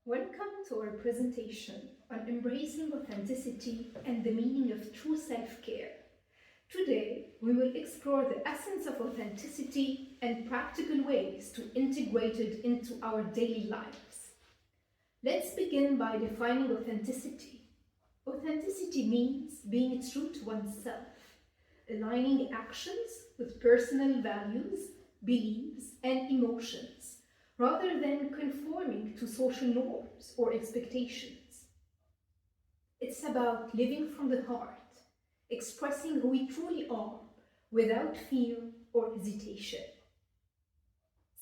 Welcome to our presentation on embracing authenticity and the meaning of true self-care. Today, we will explore the essence of authenticity and practical ways to integrate it into our daily lives. Let's begin by defining authenticity. Authenticity means being true to oneself, aligning actions with personal values, beliefs, and emotions, rather than conforming to social norms or expectations. It's about living from the heart, expressing who we truly are without fear or hesitation.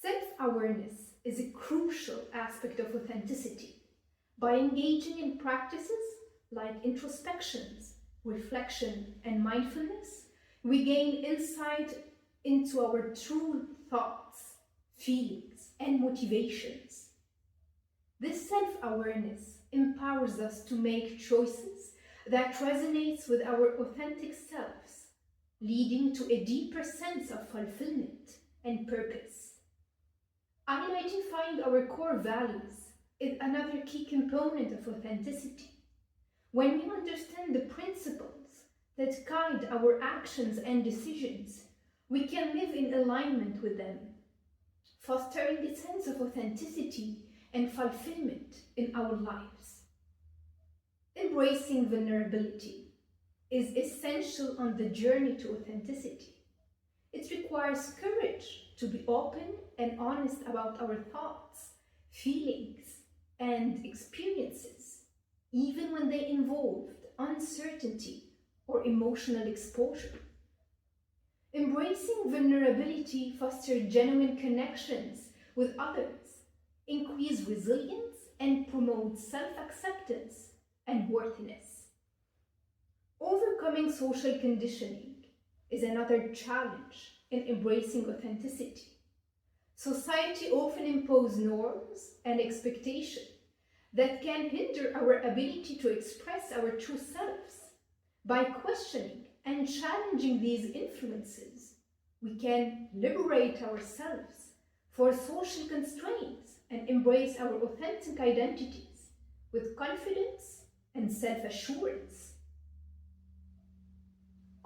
Self-awareness is a crucial aspect of authenticity. By engaging in practices like introspections, reflection, and mindfulness, we gain insight into our true thoughts, feelings, and motivations. This self-awareness empowers us to make choices that resonate with our authentic selves, leading to a deeper sense of fulfillment and purpose. Identifying our core values is another key component of authenticity. When we understand the principles that guide our actions and decisions, we can live in alignment with them, fostering a sense of authenticity and fulfillment in our lives. Embracing vulnerability is essential on the journey to authenticity. It requires courage to be open and honest about our thoughts, feelings, and experiences, even when they involved uncertainty or emotional exposure. Embracing vulnerability fosters genuine connections with others, increase resilience, and promote self-acceptance and worthiness. Overcoming social conditioning is another challenge in embracing authenticity. Society often imposes norms and expectations that can hinder our ability to express our true selves. By questioning and challenging these influences, we can liberate ourselves for social constraints and embrace our authentic identities with confidence and self-assurance.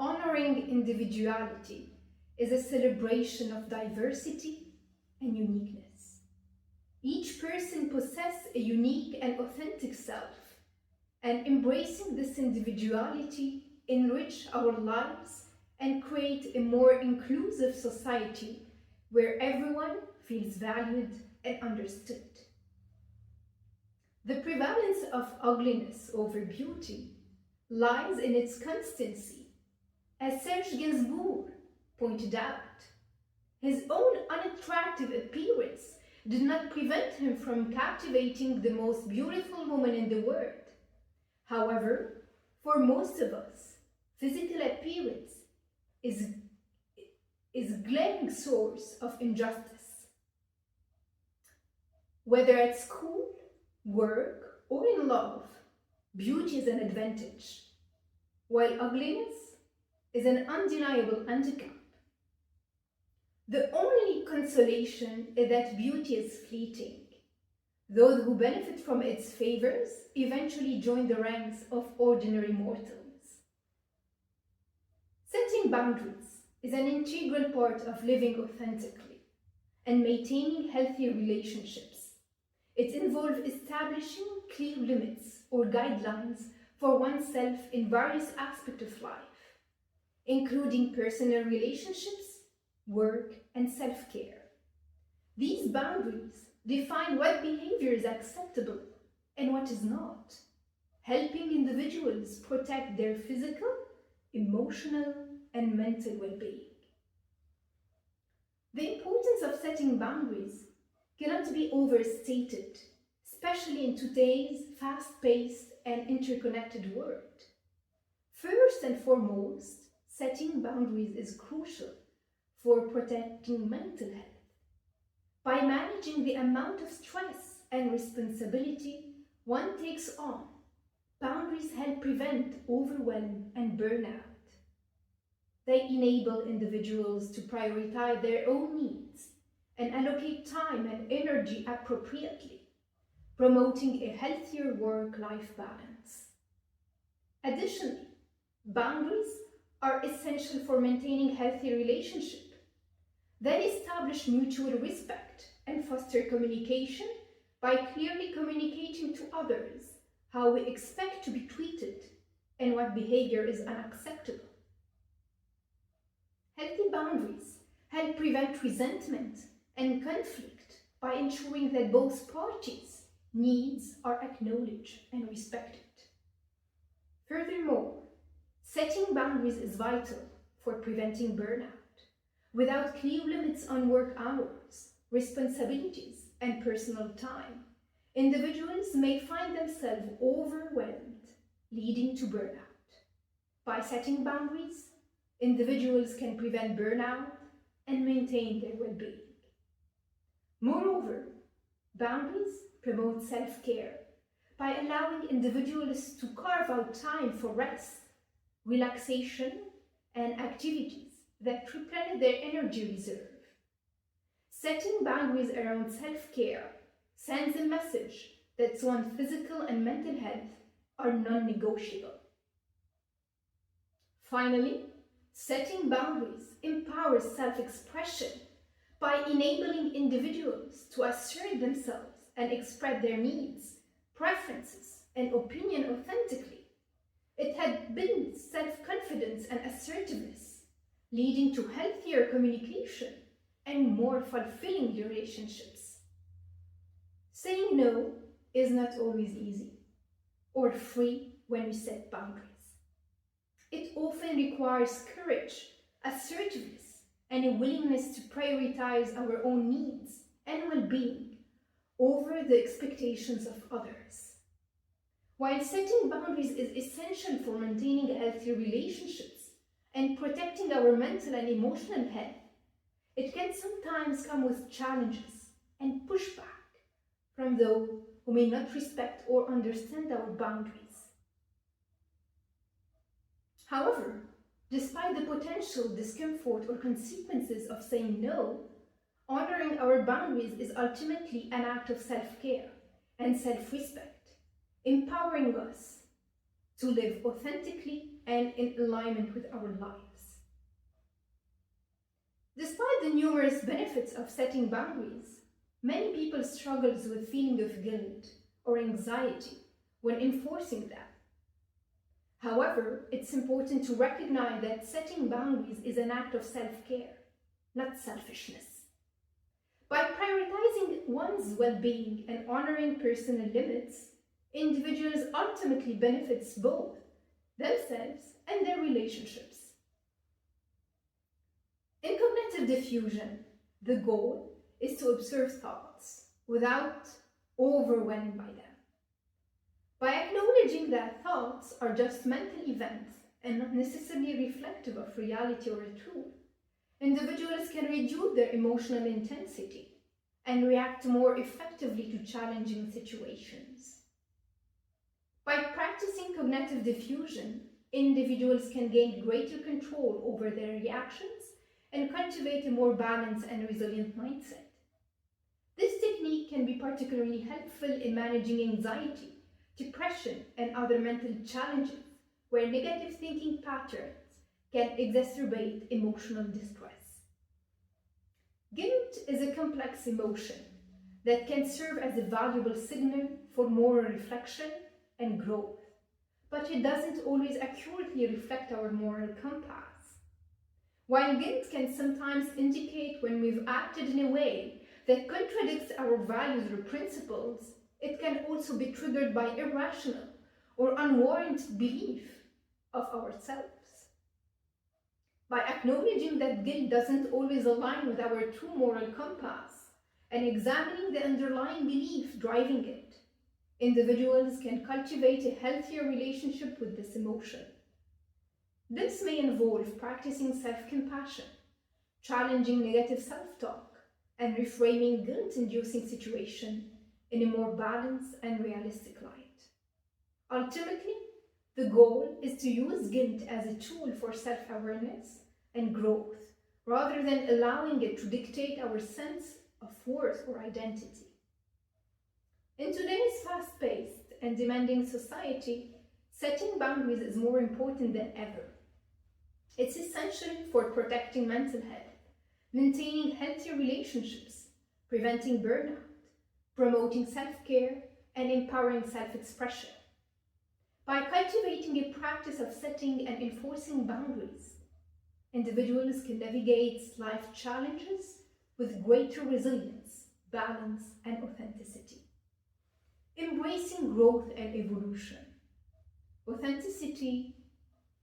Honoring individuality is a celebration of diversity and uniqueness. Each person possesses a unique and authentic self, and embracing this individuality enrich our lives and create a more inclusive society where everyone feels valued and understood. The prevalence of ugliness over beauty lies in its constancy. As Serge Gainsbourg pointed out, his own unattractive appearance did not prevent him from captivating the most beautiful woman in the world. However, for most of us, physical appearance is a glaring source of injustice. Whether at school, work, or in love, beauty is an advantage, while ugliness is an undeniable handicap. The only consolation is that beauty is fleeting. Those who benefit from its favors eventually join the ranks of ordinary mortals. Setting boundaries is an integral part of living authentically and maintaining healthy relationships. It involves establishing clear limits or guidelines for oneself in various aspects of life, including personal relationships, work, and self-care. These boundaries define what behavior is acceptable and what is not, helping individuals protect their physical, emotional, and mental well-being. The importance of setting boundaries cannot be overstated, especially in today's fast-paced and interconnected world. First and foremost, setting boundaries is crucial for protecting mental health. By managing the amount of stress and responsibility one takes on, boundaries help prevent overwhelm and burnout. They enable individuals to prioritize their own needs and allocate time and energy appropriately, promoting a healthier work-life balance. Additionally, boundaries are essential for maintaining healthy relationships. They establish mutual respect and foster communication by clearly communicating to others how we expect to be treated and what behavior is unacceptable. Healthy boundaries help prevent resentment and conflict by ensuring that both parties' needs are acknowledged and respected. Furthermore, setting boundaries is vital for preventing burnout. Without clear limits on work hours, responsibilities, and personal time, individuals may find themselves overwhelmed, leading to burnout. By setting boundaries, individuals can prevent burnout and maintain their well-being. Moreover, boundaries promote self-care by allowing individuals to carve out time for rest, relaxation, and activities that replenish their energy reserve. Setting boundaries around self-care sends a message that one's physical and mental health are non-negotiable. Finally, setting boundaries empowers self-expression by enabling individuals to assert themselves and express their needs, preferences, and opinion authentically. It had built self-confidence and assertiveness, leading to healthier communication and more fulfilling relationships. Saying no is not always easy or free when we set boundaries. It often requires courage, assertiveness, and a willingness to prioritize our own needs and well-being over the expectations of others. While setting boundaries is essential for maintaining healthy relationships and protecting our mental and emotional health, it can sometimes come with challenges and pushback from those who may not respect or understand our boundaries. However, despite the potential discomfort or consequences of saying no, honoring our boundaries is ultimately an act of self-care and self-respect, empowering us to live authentically and in alignment with our lives. Despite the numerous benefits of setting boundaries, many people struggle with a feeling of guilt or anxiety when enforcing them. However, it's important to recognize that setting boundaries is an act of self-care, not selfishness. By prioritizing one's well-being and honoring personal limits, individuals ultimately benefit both themselves and their relationships. In cognitive diffusion, the goal is to observe thoughts without overwhelmed by them. By acknowledging that thoughts are just mental events and not necessarily reflective of reality or truth, individuals can reduce their emotional intensity and react more effectively to challenging situations. By practicing cognitive diffusion, individuals can gain greater control over their reactions and cultivate a more balanced and resilient mindset. This technique can be particularly helpful in managing anxiety, depression, and other mental challenges where negative thinking patterns can exacerbate emotional distress. Guilt is a complex emotion that can serve as a valuable signal for moral reflection and growth, but it doesn't always accurately reflect our moral compass. While guilt can sometimes indicate when we've acted in a way that contradicts our values or principles, it can also be triggered by irrational or unwarranted belief of ourselves. By acknowledging that guilt doesn't always align with our true moral compass and examining the underlying belief driving it, individuals can cultivate a healthier relationship with this emotion. This may involve practicing self-compassion, challenging negative self-talk, and reframing guilt-inducing situations in a more balanced and realistic light. Ultimately, the goal is to use guilt as a tool for self-awareness and growth, rather than allowing it to dictate our sense of worth or identity. In today's fast-paced and demanding society, setting boundaries is more important than ever. It's essential for protecting mental health, maintaining healthy relationships, preventing burnout, promoting self-care, and empowering self-expression. By cultivating a practice of setting and enforcing boundaries, individuals can navigate life challenges with greater resilience, balance, and authenticity. Embracing growth and evolution. Authenticity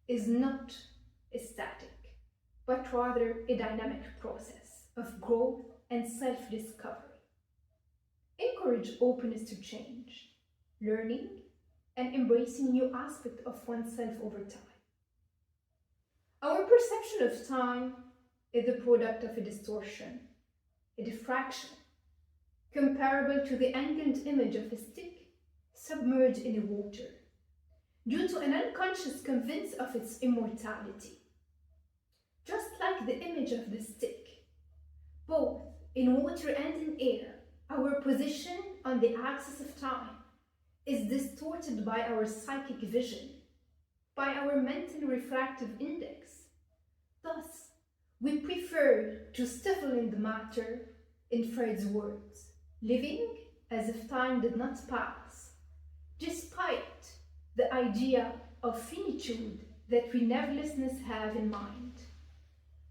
is not static, but rather a dynamic process of growth and self-discovery. Encourage openness to change, learning, and embracing new aspects of oneself over time. Our perception of time is the product of a distortion, a diffraction, comparable to the angled image of a stick submerged in water, due to an unconscious convinced of its immortality. Just like the image of the stick, both in water and in air, our position on the axis of time is distorted by our psychic vision, by our mental refractive index. Thus, we prefer to stifle in the matter, in Freud's words, living as if time did not pass, despite the idea of finitude that we nevertheless have in mind.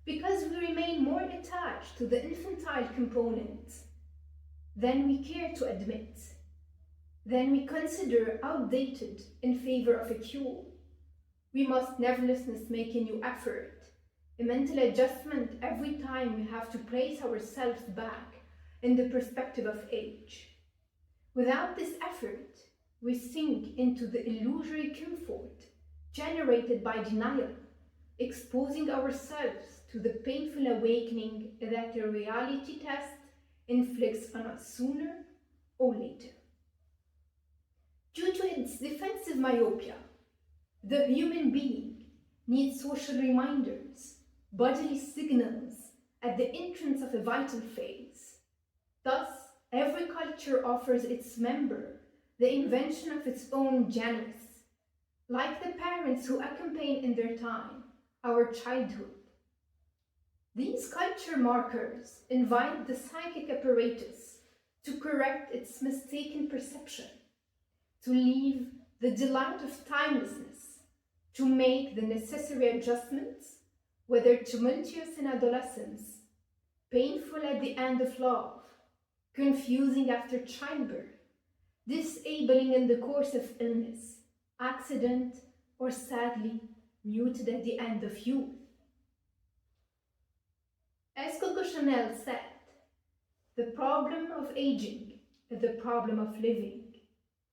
Because we remain more attached to the infantile component than we care to admit, than we consider outdated in favor of a cure, we must nevertheless make a new effort, a mental adjustment every time we have to place ourselves back in the perspective of age. Without this effort, we sink into the illusory comfort generated by denial, exposing ourselves to the painful awakening that a reality test inflicts on us sooner or later. Due to its defensive myopia, the human being needs social reminders, bodily signals at the entrance of a vital phase. Thus, every culture offers its member the invention of its own Janus, like the parents who accompany in their time our childhood. These culture markers invite the psychic apparatus to correct its mistaken perception, to leave the delight of timelessness, to make the necessary adjustments, whether tumultuous in adolescence, painful at the end of love, confusing after childbirth, disabling in the course of illness, accident, or sadly muted at the end of youth. As Coco Chanel said, the problem of aging is the problem of living.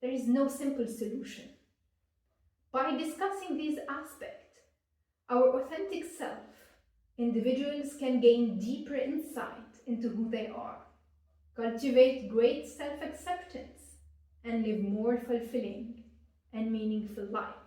There is no simple solution. By discussing these aspects, our authentic self, individuals can gain deeper insight into who they are, cultivate great self-acceptance, and live more fulfilling and meaningful lives.